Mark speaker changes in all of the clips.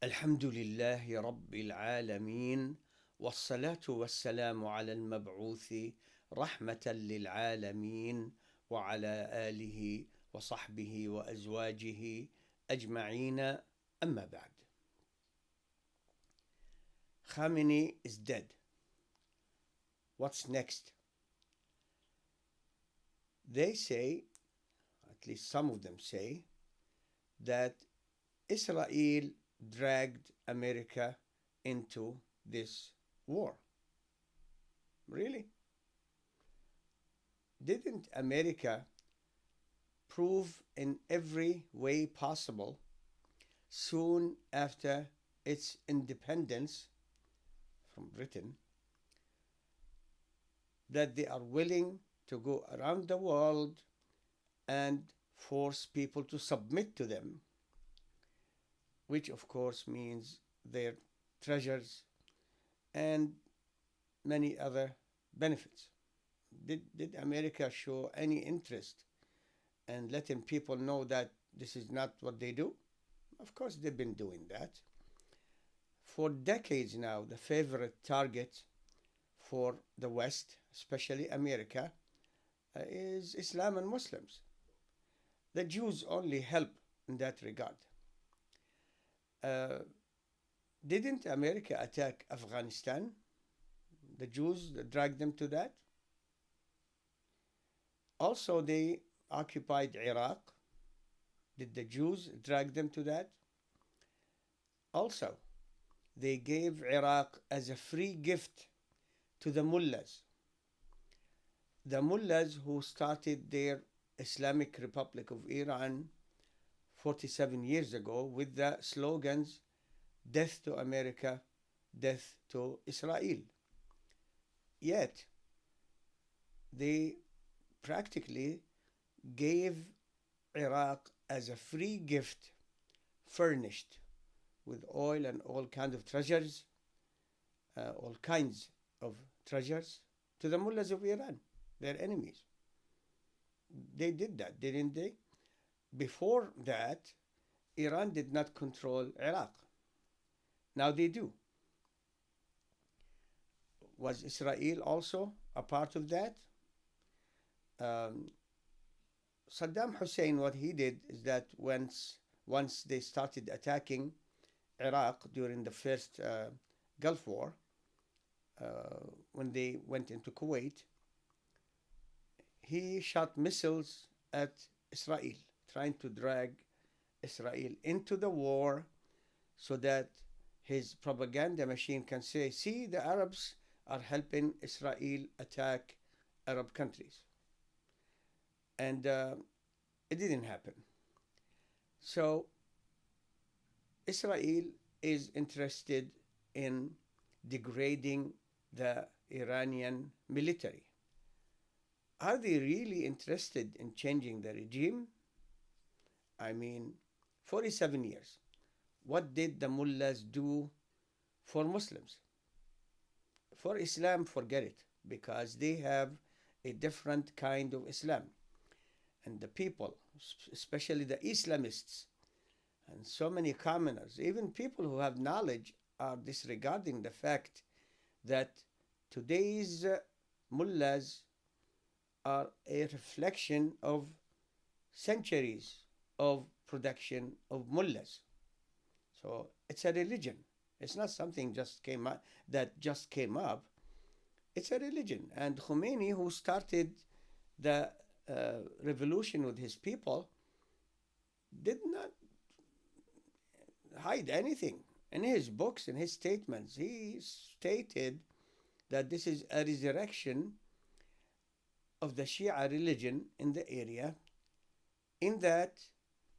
Speaker 1: الحمد لله رب العالمين، والصلاة والسلام على المبعوث رحمة للعالمين وعلى آله وصحبه وأزواجه أجمعين. أما بعد. Khamenei is dead. What's next? They say, at least some of them say, that Israel dragged America into this war. Really? Didn't America prove in every way possible soon after its independence from Britain that they are willing to go around the world and force people to submit to them, which of course means their treasures and many other benefits? Did America show any interest in letting people know that this is not what they do? Of course, they've been doing that. For decades now, the favorite target for the West, especially America, is Islam and Muslims. The Jews only help in that regard. Didn't America attack Afghanistan? The Jews dragged them to that. Also, they occupied Iraq. Did the Jews drag them to that? Also, they gave Iraq as a free gift to the mullahs. The mullahs who started their Islamic Republic of Iran 47 years ago with the slogans, "Death to America, death to Israel." Yet, they practically gave Iraq as a free gift, furnished with oil and all kinds of treasures, all kinds of treasures, to the mullahs of Iran, their enemies. They did that, didn't they? Before that, Iran did not control Iraq. Now they do. Was Israel also a part of that? Saddam Hussein, what he did is that once they started attacking Iraq during the first Gulf War, when they went into Kuwait, he shot missiles at Israel, trying to drag Israel into the war so that his propaganda machine can say, "See, the Arabs are helping Israel attack Arab countries." And it didn't happen. So Israel is interested in degrading the Iranian military. Are they really interested in changing the regime? I mean, 47 years. What did the mullahs do for Muslims? For Islam, forget it, because they have a different kind of Islam. And the people, especially the Islamists, and so many commoners, even people who have knowledge, are disregarding the fact that today's mullahs are a reflection of centuries of production of mullahs. So it's a religion. It's not something that just came up. It's a religion. And Khomeini, who started the revolution with his people, did not hide anything. In his books, in his statements, he stated that this is a resurrection of the Shia religion in the area, in that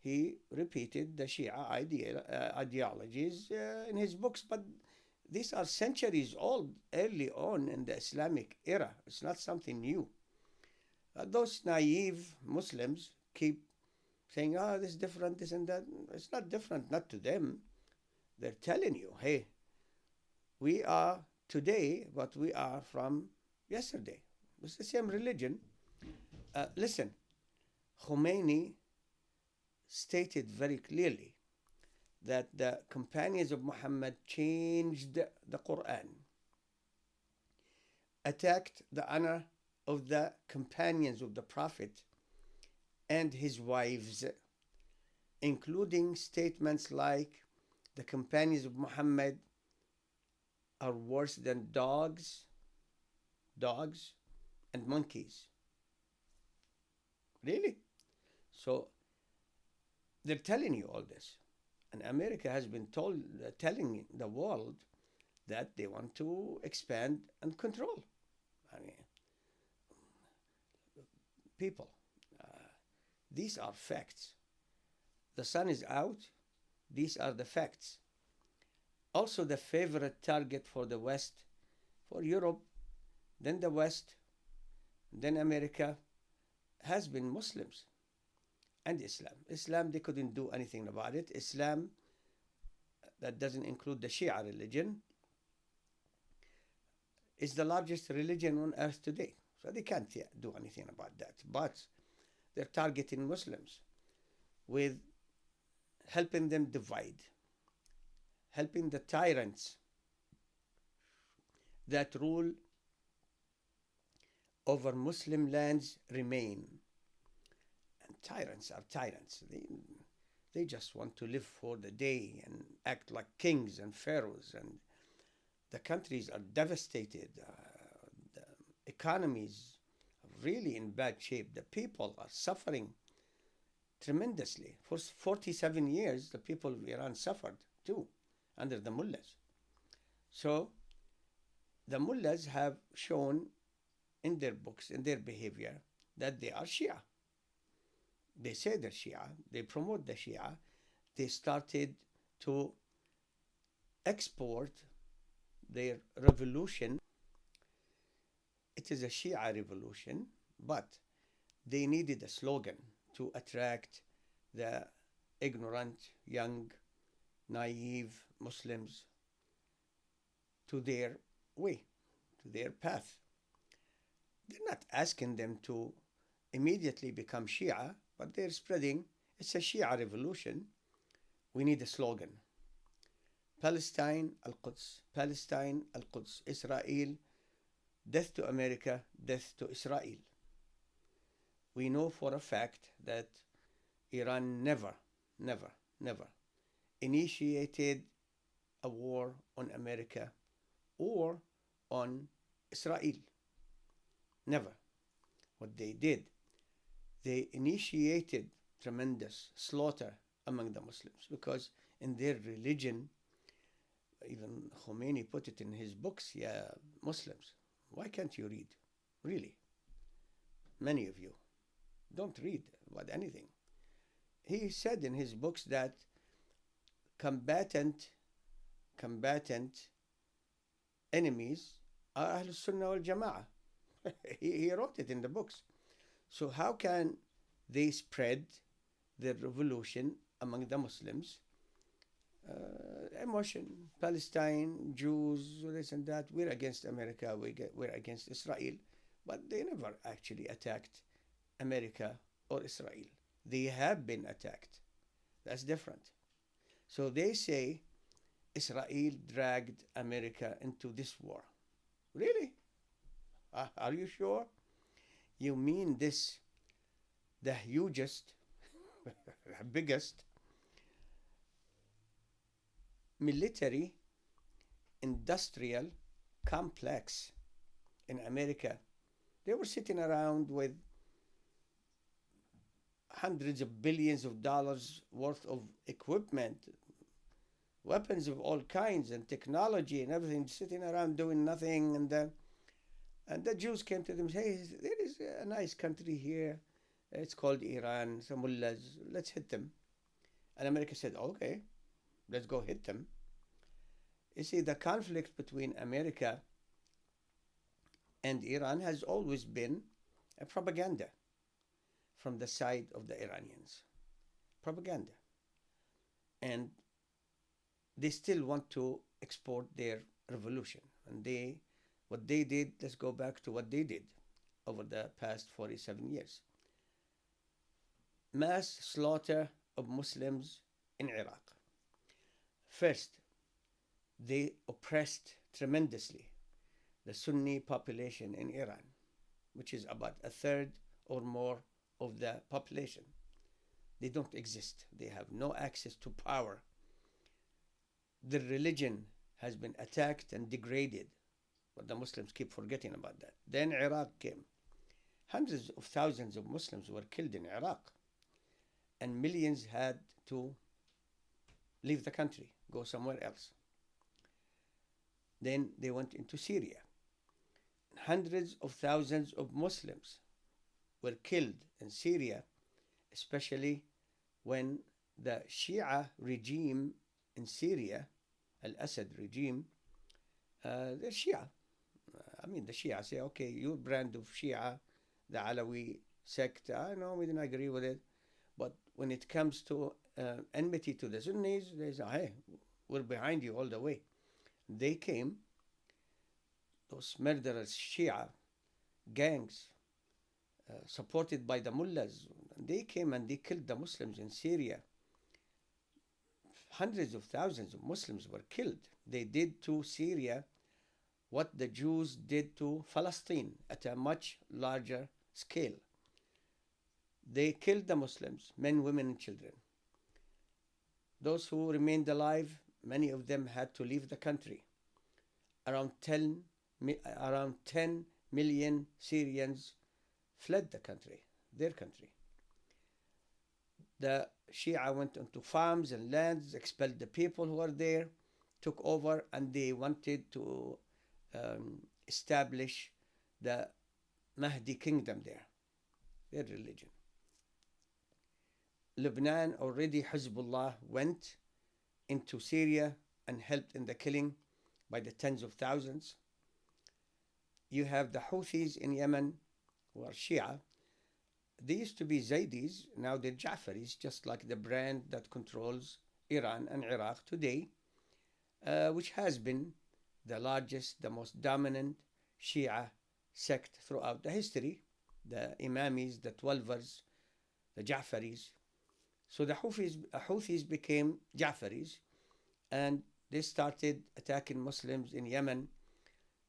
Speaker 1: he repeated the Shia ideologies in his books, but these are centuries old, early on in the Islamic era. It's not something new. Those naive Muslims keep saying, this is different, this and that. It's not different, not to them. They're telling you, hey, we are today what we are from yesterday. It's the same religion. Listen, Khomeini stated very clearly that the companions of Muhammad changed the Quran, attacked the honor of the companions of the Prophet and his wives, including statements like the companions of Muhammad are worse than dogs and monkeys. Really? So they're telling you all this. And America has been telling the world that they want to expand and control. I mean, people, these are facts. The sun is out. These are the facts. Also, the favorite target for the West, for Europe, then the West, then America, has been Muslims and Islam. Islam, they couldn't do anything about it. Islam, that doesn't include the Shia religion, is the largest religion on earth today. So they can't do anything about that. But they're targeting Muslims with helping them divide, helping the tyrants that rule over Muslim lands remain. And tyrants are tyrants. They just want to live for the day and act like kings and pharaohs. And the countries are devastated. The economies are really in bad shape. The people are suffering tremendously. For 47 years, the people of Iran suffered too under the mullahs. So the mullahs have shown in their books, in their behavior, that they are Shia. They say they're Shia. They promote the Shia. They started to export their revolution. It is a Shia revolution, but they needed a slogan to attract the ignorant, young, naive Muslims to their way, to their path. They're not asking them to immediately become Shia, but they're spreading, it's a Shia revolution. We need a slogan. Palestine, Al-Quds. Palestine, Al-Quds. Israel, death to America, death to Israel. We know for a fact that Iran never initiated a war on America or on Israel. Never. What they did, they initiated tremendous slaughter among the Muslims because in their religion, even Khamenei put it in his books, yeah, Muslims, why can't you read? Really? Many of you don't read about anything. He said in his books that combatant enemies are Ahl Sunnah wal Jama'ah. He wrote it in the books. So how can they spread their revolution among the Muslims? Emotion, Palestine, Jews, this and that. We're against America. We're against Israel, but they never actually attacked America or Israel. They have been attacked. That's different. So they say Israel dragged America into this war. Really? Are you sure? You mean this, the hugest, biggest military industrial complex in America? They were sitting around with hundreds of billions of dollars worth of equipment, weapons of all kinds and technology and everything, sitting around doing nothing. And the Jews came to them and said, hey, there is a nice country here. It's called Iran, some mullahs. Let's hit them. And America said, okay, let's go hit them. You see, the conflict between America and Iran has always been a propaganda from the side of the Iranians. Propaganda. And they still want to export their revolution. And what they did, let's go back to what they did over the past 47 years. Mass slaughter of Muslims in Iraq. First, they oppressed tremendously the Sunni population in Iran, which is about a third or more of the population. They don't exist. They have no access to power. Their religion has been attacked and degraded, but the Muslims keep forgetting about that. Then Iraq came. Hundreds of thousands of Muslims were killed in Iraq, and millions had to leave the country, go somewhere else. Then they went into Syria. Hundreds of thousands of Muslims were killed in Syria, especially when the Shia regime in Syria, Al-Assad regime, they're Shia. The Shia say, okay, your brand of Shia, the Alawi sect, no, we didn't agree with it. But when it comes to enmity to the Sunnis, they say, hey, we're behind you all the way. They came, those murderous Shia gangs, supported by the mullahs, they came and they killed the Muslims in Syria. Hundreds of thousands of Muslims were killed. They did to Syria what the Jews did to Palestine at a much larger scale. They killed the Muslims, men, women, and children. Those who remained alive, many of them had to leave the country. Around 10 million Syrians fled the country, their country. The Shia went into farms and lands, expelled the people who were there, took over, and they wanted to establish the Mahdi kingdom there, their religion. Lebanon, already Hezbollah went into Syria and helped in the killing by the tens of thousands. You have the Houthis in Yemen, who are Shia. They used to be Zaydis, now they're Ja'faris, just like the brand that controls Iran and Iraq today, which has been the largest, the most dominant Shia sect throughout the history. The Imamis, the Twelvers, the Ja'faris. So the Houthis became Ja'faris, and they started attacking Muslims in Yemen.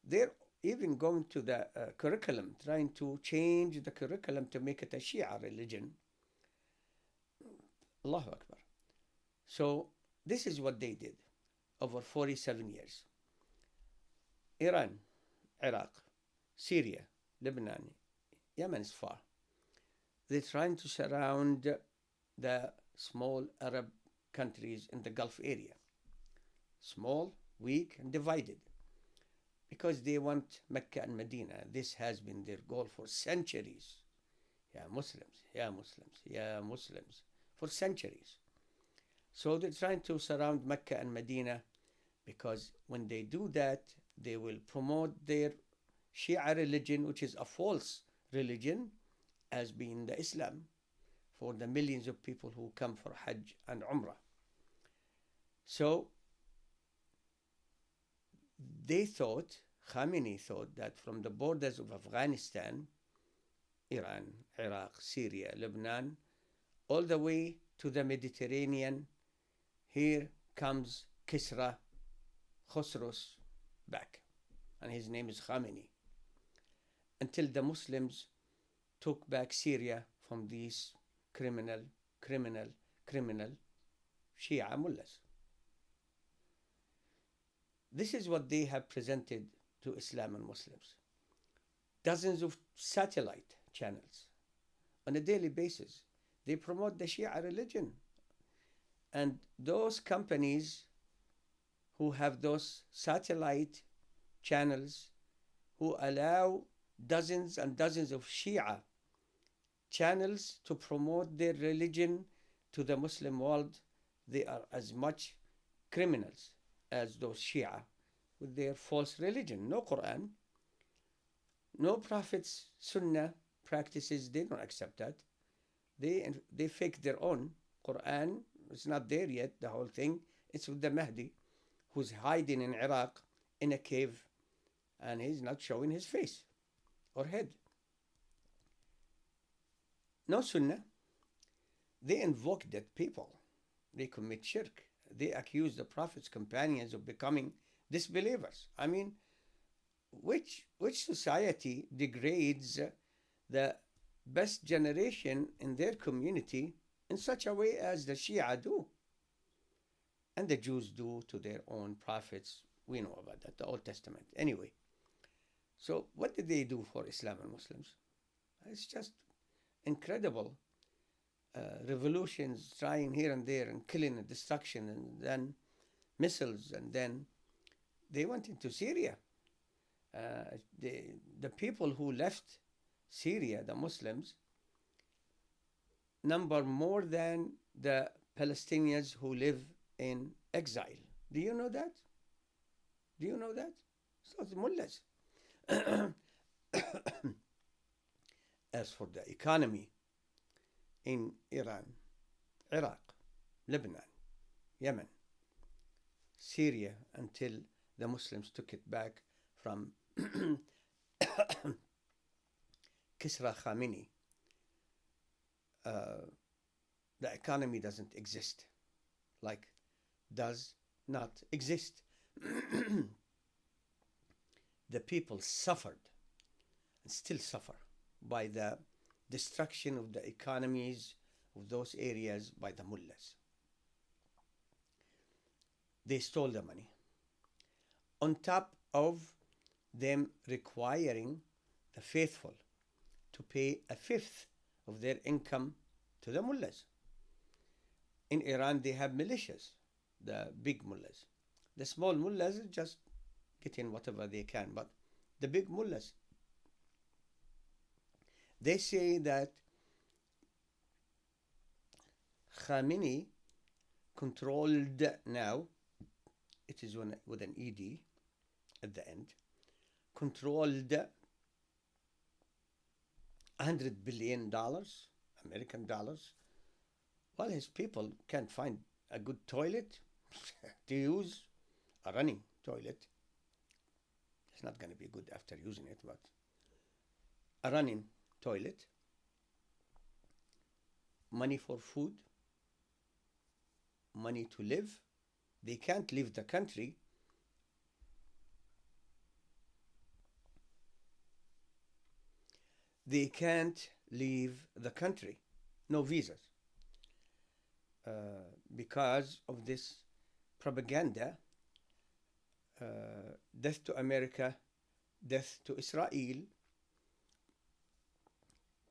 Speaker 1: They're even going to the curriculum, trying to change the curriculum to make it a Shia religion. Allahu Akbar. So this is what they did over 47 years. Iran, Iraq, Syria, Lebanon, Yemen is far. They're trying to surround the small Arab countries in the Gulf area. Small, weak, and divided. Because they want Mecca and Medina. This has been their goal for centuries. Ya Muslims, Ya Muslims, Ya Muslims. For centuries. So they're trying to surround Mecca and Medina, because when they do that, they will promote their Shia religion, which is a false religion, as being the Islam, for the millions of people who come for Hajj and Umrah. So they thought, Khamenei thought, that from the borders of Afghanistan, Iran, Iraq, Syria, Lebanon, all the way to the Mediterranean, here comes Kisra Khosrow's back, and his name is Khamenei, until the Muslims took back Syria from these criminal Shia mullahs. This is what they have presented to Islam and Muslims. Dozens of satellite channels on a daily basis. They promote the Shia religion. And those companies who have those satellite channels, who allow dozens and dozens of Shia channels to promote their religion to the Muslim world, they are as much criminals as those Shia with their false religion. No Quran, no Prophet's Sunnah practices, they don't accept that. They fake their own Quran. It's not there yet, the whole thing. It's with the Mahdi, who's hiding in Iraq in a cave, and he's not showing his face or head. No Sunnah. They invoke dead people. They commit shirk they accuse the Prophet's companions of becoming disbelievers. I mean, which society degrades the best generation in their community in such a way as the Shia do, and the Jews do to their own prophets? We know about that, the Old Testament. Anyway, so what did they do for Islam and Muslims? It's just incredible. Revolutions trying here and there and killing and destruction, and then missiles, and then they went into Syria. The people who left Syria, the Muslims, number more than the Palestinians who live in exile. Do you know that? Do you know that? So the mullahs. As for the economy in Iran, Iraq, Lebanon, Yemen, Syria, until the Muslims took it back from Kisra Khamenei, the economy doesn't exist, like does not exist. The people suffered and still suffer by the destruction of the economies of those areas by the mullahs. They stole the money, on top of them requiring the faithful to pay a fifth of their income to the mullahs. In Iran, they have militias, the big mullahs. The small mullahs just get in whatever they can, but the big mullahs, they say that Khamenei controlled now, it is with an ED at the end, controlled $100 billion, American dollars, while his people can't find a good toilet to use, a running toilet. It's not going to be good after using it, but a running toilet, money for food, money to live. They can't leave the country. They can't leave the country. No visas. Because of this propaganda, death to America, death to Israel,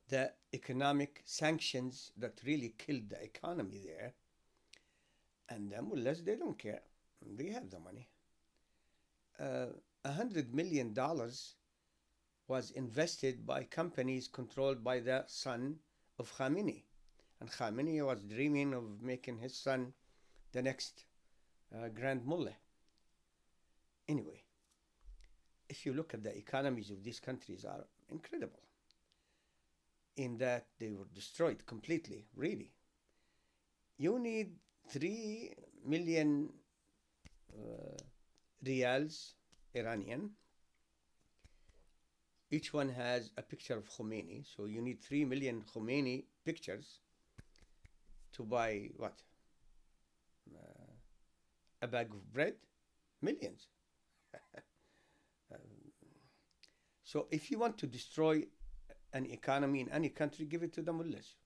Speaker 1: the economic sanctions that really killed the economy there. And the mullahs, they don't care. They have the money. $100 million was invested by companies controlled by the son of Khamenei. And Khamenei was dreaming of making his son the next Grand Mullah. Anyway, if you look at the economies of these countries are incredible, in that they were destroyed completely, really. You need 3 million riyals, Iranian. Each one has a picture of Khomeini, so you need 3 million Khomeini pictures to buy what? A bag of bread? Millions. So if you want to destroy an economy in any country, give it to the mullahs.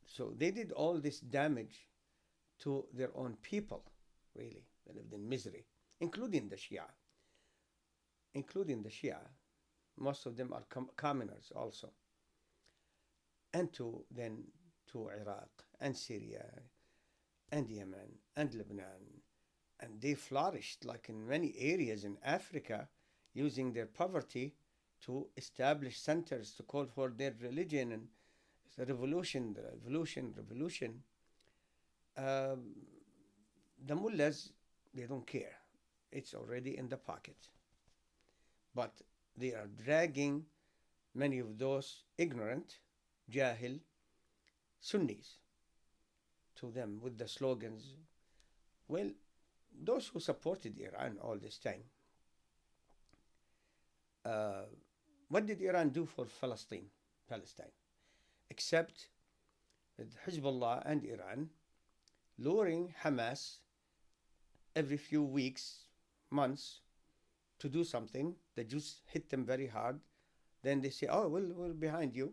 Speaker 1: So they did all this damage to their own people, really. They lived in misery, including the Shia. Most of them are commoners also. And to Iraq and Syria and Yemen and Lebanon. And they flourished, like in many areas in Africa, using their poverty to establish centers to call for their religion, and the revolution. The mullahs, they don't care. It's already in the pocket. But they are dragging many of those ignorant, jahil, Sunnis to them with the slogans. Well, those who supported Iran all this time, what did Iran do for Palestine? Except that Hezbollah and Iran luring Hamas every few weeks, months, to do something. The Jews hit them very hard. Then they say, oh, we're behind you.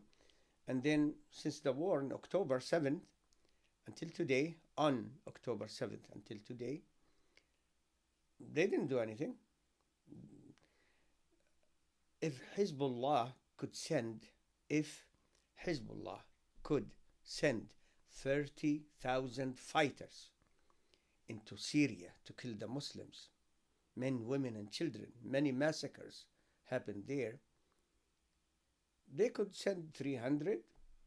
Speaker 1: And then since the war on October 7th until today, on October 7th until today, they didn't do anything. If Hezbollah could send, if Hezbollah could send 30,000 fighters into Syria to kill the Muslims, men, women, and children, many massacres happened there, they could send 300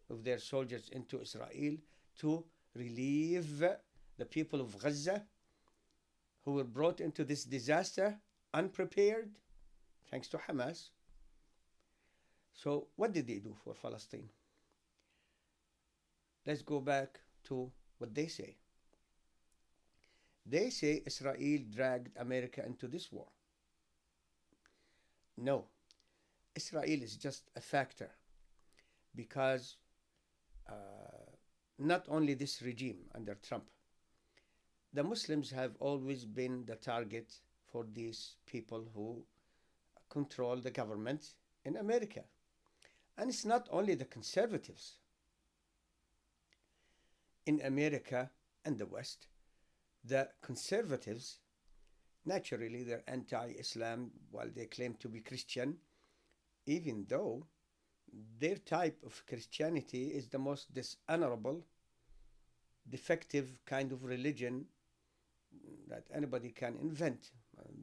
Speaker 1: of their soldiers into Israel to relieve the people of Gaza who were brought into this disaster unprepared thanks to Hamas. So what did they do for Palestine? Let's go back to what they say. They say Israel dragged America into this war. No, Israel is just a factor because not only this regime under Trump, the Muslims have always been the target for these people who control the government in America. And it's not only the conservatives in America and the West. The conservatives, naturally, they're anti-Islam while they claim to be Christian, even though their type of Christianity is the most dishonorable, defective kind of religion that anybody can invent.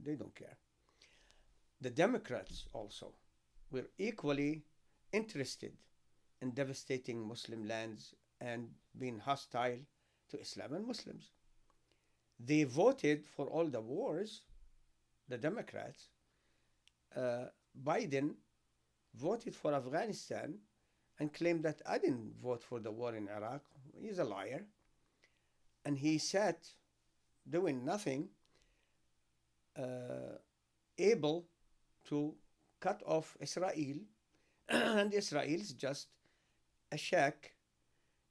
Speaker 1: They don't care. The Democrats also were equally interested in devastating Muslim lands and being hostile to Islam and Muslims. They voted for all the wars, the Democrats. Biden voted for Afghanistan and claimed that I didn't vote for the war in Iraq. He's a liar. And he sat doing nothing, able to cut off Israel. And Israel is just a shack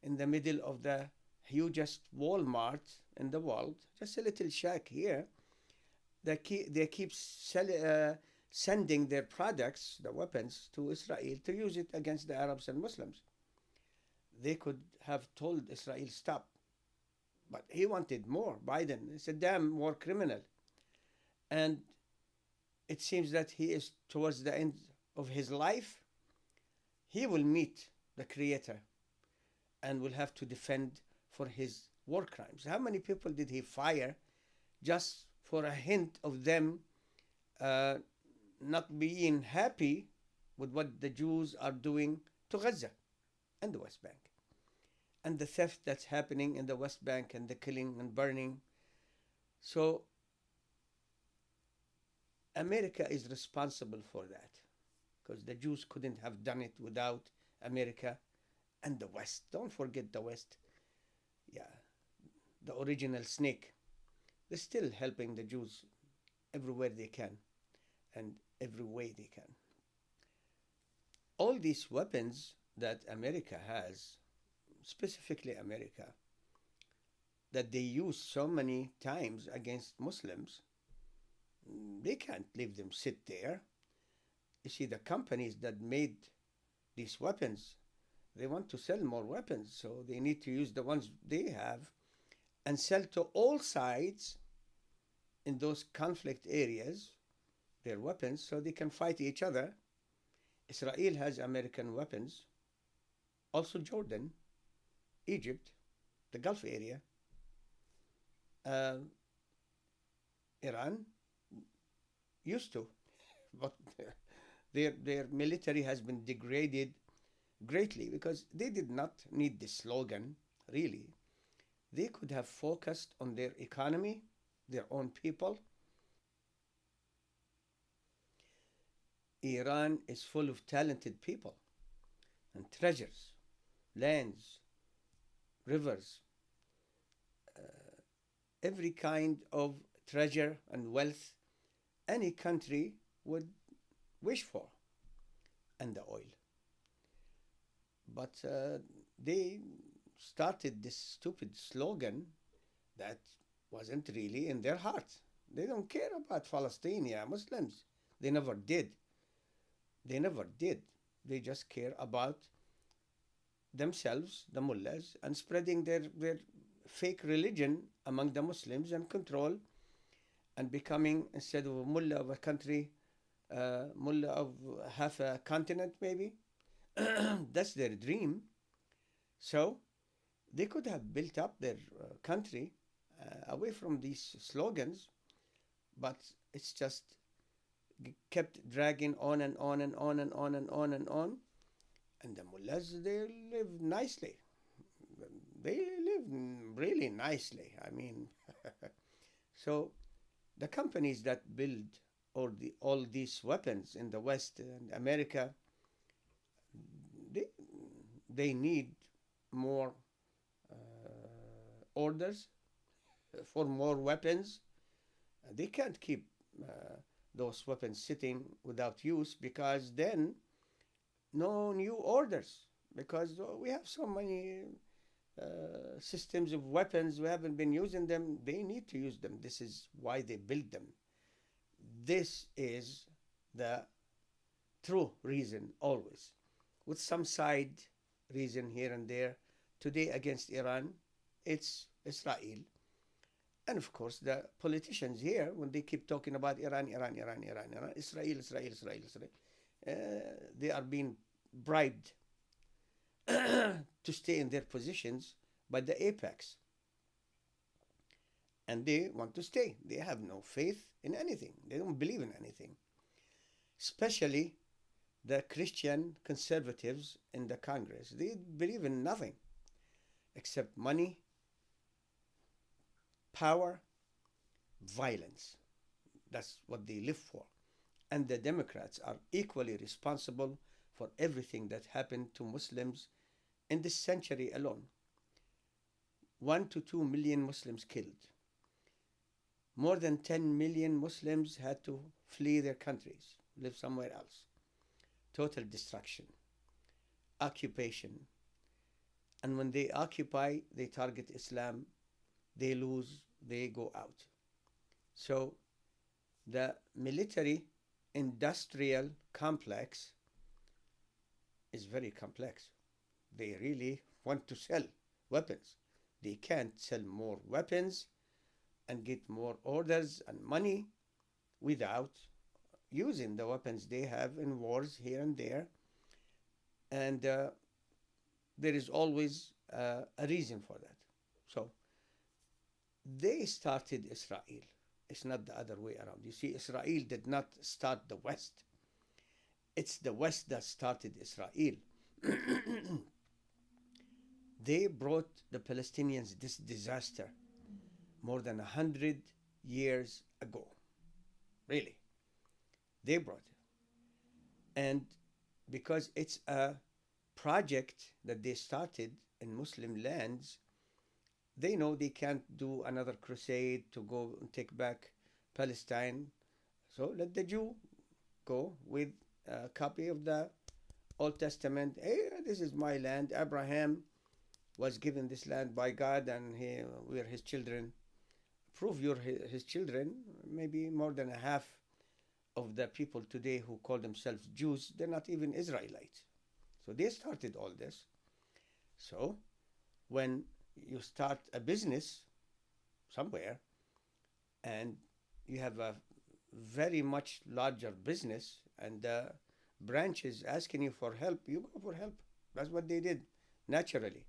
Speaker 1: in the middle of the hugest Walmart in the world, just a little shack here. They keep sending their products, the weapons, to Israel to use it against the Arabs and Muslims. They could have told Israel, stop. But he wanted more. Biden is a damn war criminal. And it seems that he is towards the end of his life. He will meet the Creator and will have to defend for his war crimes. How many people did he fire just for a hint of them not being happy with what the Jews are doing to Gaza and the West Bank? And the theft that's happening in the West Bank and the killing and burning. So America is responsible for that because the Jews couldn't have done it without America and the West. Don't forget the West. Yeah, the original snake. They're still helping the Jews everywhere they can and every way they can. All these weapons that America has, specifically America, that they use so many times against Muslims, they can't leave them sit there. You see, the companies that made these weapons, they want to sell more weapons, so they need to use the ones they have and sell to all sides in those conflict areas their weapons so they can fight each other. Israel has American weapons, also Jordan, Egypt, the Gulf area, Iran used to, but their military has been degraded greatly because they did not need this slogan, really. They could have focused on their economy, their own people. Iran is full of talented people and treasures, lands, rivers, every kind of treasure and wealth any country would wish for, and the oil. But they started this stupid slogan That wasn't really in their heart. They don't care about Palestinian Muslims. They never did. They never did. They just care about themselves, the mullahs, and spreading their fake religion among the Muslims and control and becoming, instead of a mullah of a country, mullah of half a continent, maybe. That's their dream. So they could have built up their country away from these slogans, but it's just kept dragging on and on and on and on and on and on. And the mullahs, they live nicely. They live really nicely. I mean, so the companies that build all these weapons in the West and America, they, they need more orders for more weapons. They can't keep those weapons sitting without use, because then no new orders, because we have so many systems of weapons, we haven't been using them. They need to use them. This is why they build them. This is the true reason, always, with some side reason here and there. Today against Iran, it's Israel. And of course, the politicians here, when they keep talking about Iran, Iran, Iran, Iran, Iran, Israel, Israel, Israel, Israel, they are being bribed to stay in their positions by the apex. And they want to stay. They have no faith in anything. They don't believe in anything. Especially the Christian conservatives in the Congress. They believe in nothing except money, power, violence. That's what they live for. And the Democrats are equally responsible for everything that happened to Muslims in this century alone. 1 to 2 million Muslims killed. More than 10 million Muslims had to flee their countries, live somewhere else. Total destruction, occupation. And when they occupy, they target Islam, they lose, they go out. So the military industrial complex is very complex. They really want to sell weapons. They can't sell more weapons and get more orders and money without using the weapons they have in wars here and there. And there is always a reason for that. So they started Israel. It's not the other way around. You see, Israel did not start the West. It's the West that started Israel. They brought the Palestinians this disaster more than 100 years ago. Really. They brought it. And because it's a project that they started in Muslim lands, they know they can't do another crusade to go and take back Palestine. So let the Jew go with a copy of the Old Testament. Hey, this is my land. Abraham was given this land by God, and we're his children. Prove you're his children. Maybe more than a half of the people today who call themselves Jews, they're not even Israelites. So they started all this. So when you start a business somewhere and you have a very much larger business and the branch is asking you for help, you go for help. That's what they did naturally.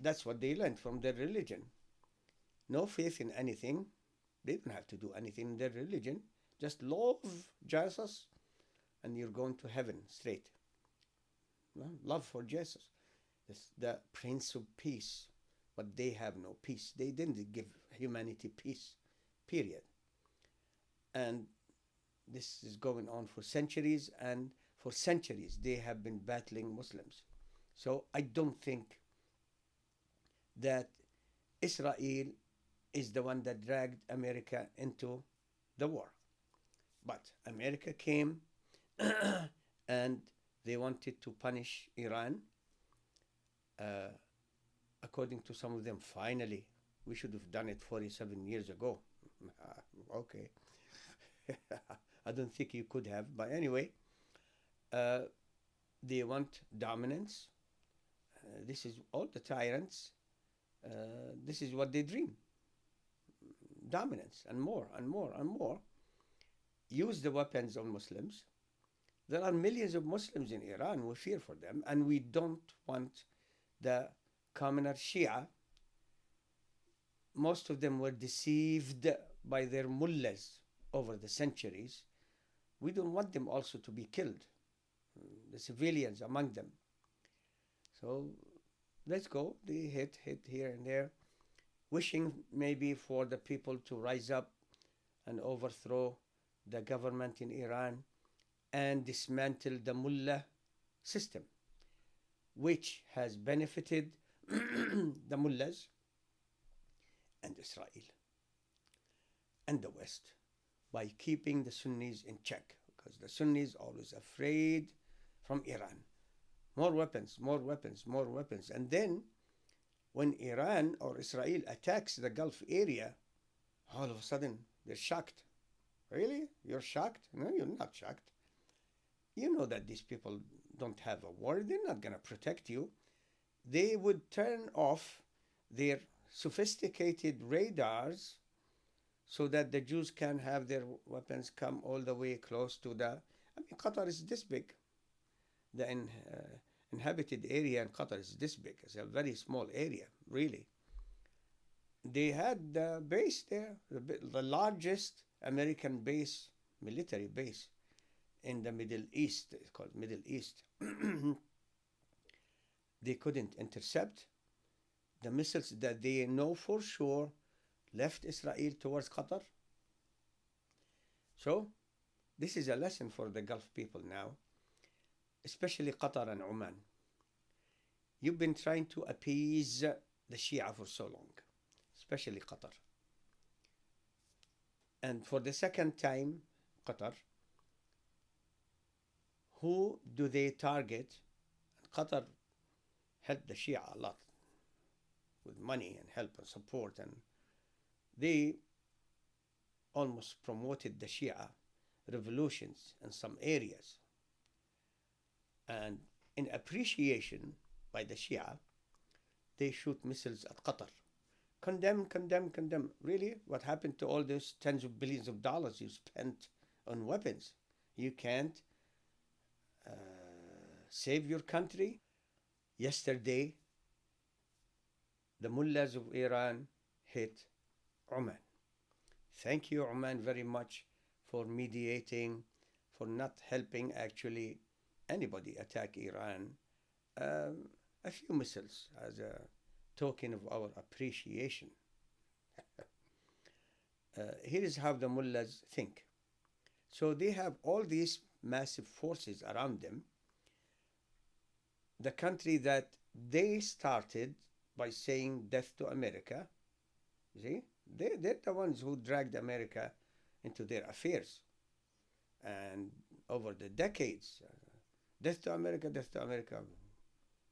Speaker 1: That's what they learned from their religion. No faith in anything. They don't have to do anything in their religion. Just love Jesus and you're going to heaven straight. Love for Jesus. It's the Prince of Peace. But they have no peace. They didn't give humanity peace, period. And this is going on for centuries, and for centuries they have been battling Muslims. So I don't think that Israel is the one that dragged America into the war. But America came and they wanted to punish Iran. According to some of them, finally, We should have done it 47 years ago. Okay. I don't think you could have. But anyway, uh, they want dominance. This is all the tyrants. This is what they dream: dominance and more and more and more. Use the weapons on Muslims. There are millions of Muslims in Iran. We fear for them, and we don't want the commoner Shia. Most of them were deceived by their mullahs over the centuries. We don't want them also to be killed, the civilians among them. So let's go. They hit here and there, wishing maybe for the people to rise up and overthrow the government in Iran and dismantle the mullah system, which has benefited the mullahs and Israel and the West by keeping the Sunnis in check, because the Sunnis always afraid from Iran. More weapons, more weapons, more weapons. And then when Iran or Israel attacks the Gulf area, all of a sudden they're shocked. Really? You're shocked? No, you're not shocked. You know that these people don't have a war. They're not going to protect you. They would turn off their sophisticated radars so that the Jews can have their weapons come all the way close to the... I mean, Qatar is this big. The inhabited area in Qatar is this big. It's a very small area, really. They had the base there, the largest American base, military base in the Middle East. It's called Middle East. They couldn't intercept the missiles that they know for sure left Israel towards Qatar. So this is a lesson for the Gulf people now, especially Qatar and Oman. You've been trying to appease the Shia for so long, especially Qatar. And for the second time, Qatar, who do they target? Qatar helped the Shia a lot with money and help and support, and they almost promoted the Shia revolutions in some areas. And in appreciation by the Shia, they shoot missiles at Qatar. Condemn, condemn, condemn. Really? What happened to all those tens of billions of dollars you spent on weapons? You can't save your country? Yesterday, the mullahs of Iran hit Oman. Thank you, Oman, very much for mediating, for not helping actually anybody attack Iran. A few missiles as a token of our appreciation. Here is how the mullahs think. So they have all these massive forces around them. The country that they started by saying death to America, you see, they're the ones who dragged America into their affairs. And over the decades, death to America, death to America.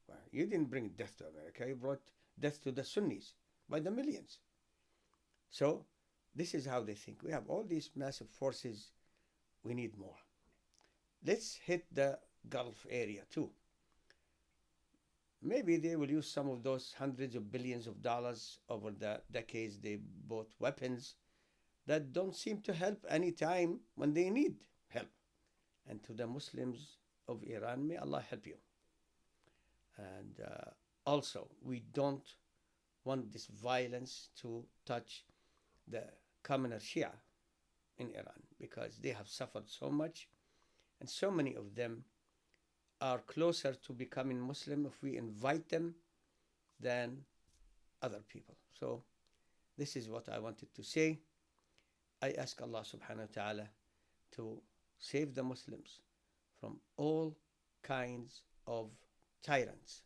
Speaker 1: Well, you didn't bring death to America, you brought death to the Sunnis by the millions. So this is how they think. We have all these massive forces, we need more. Let's hit the Gulf area too. Maybe they will use some of those hundreds of billions of dollars over the decades. They bought weapons that don't seem to help any time when they need help. And to the Muslims of Iran, may Allah help you. And also, we don't want this violence to touch the commoner Shia in Iran, because they have suffered so much, and so many of them are closer to becoming Muslim if we invite them than other people. So this is what I wanted to say. I ask Allah subhanahu wa ta'ala to save the Muslims from all kinds of tyrants.